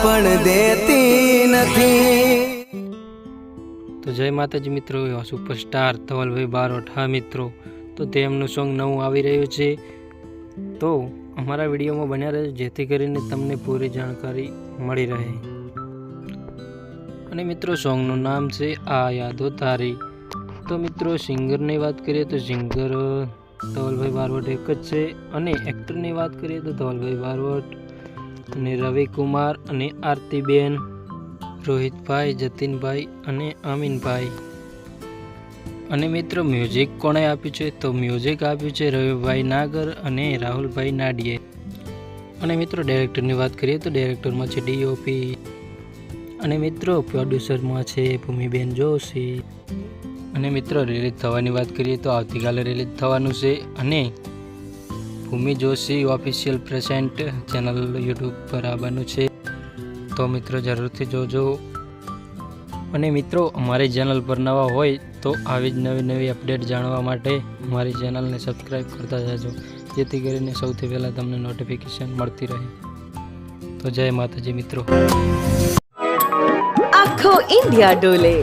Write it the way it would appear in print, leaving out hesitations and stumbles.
પણ દેતી નથી। તો જય માતાજી મિત્રો, સુપરસ્ટાર ધવલભાઈ બારોટ, હા મિત્રો, તો તેમનું સોંગ નવું આવી રહ્યું છે, તો અમારા વિડીયોમાં બન્યા રહે જેથી કરીને તમને પૂરી જાણકારી મળી રહે। અને મિત્રો સોંગનું નામ છે આ યાદો તારી। તો મિત્રો સિંગરની વાત કરીએ તો સિંગર ધવલભાઈ બારોટ એક જ છે, અને એક્ટરની વાત કરીએ તો ધવલભાઈ બારોટ અને રવિકુમાર અને આરતીબેન, રોહિતભાઈ, જતીનભાઈ અને અમીનભાઈ। અને મિત્રો મ્યુઝિક કોણે આપ્યું છે તો મ્યુઝિક આપ્યું છે રવિભાઈ નાગર અને રાહુલભાઈ નાડીએ। અને મિત્રો ડાયરેક્ટરની વાત કરીએ તો ડાયરેક્ટરમાં છે ડીઓપી, અને મિત્રો પ્રોડ્યુસરમાં છે ભૂમિબેન જોશી। અને મિત્રો રિલીઝ થવાની વાત કરીએ તો આવતીકાલે રિલીઝ થવાનું છે, અને Bhumi Joshi official present channel YouTube પર આવવાનું છે, તો મિત્રો જરૂરથી જોજો। અને મિત્રો અમારી ચેનલ પર નવા હોય તો આવી જ નવી અપડેટ જાણવા માટે અમારી ચેનલને સબસ્ક્રાઈબ કરતા જાજો, જેથી કરીને સૌથી પહેલાં તમને નોટિફિકેશન મળતી રહે। તો જય માતાજી મિત્રો। આખો ઇન્ડિયા ડોલે।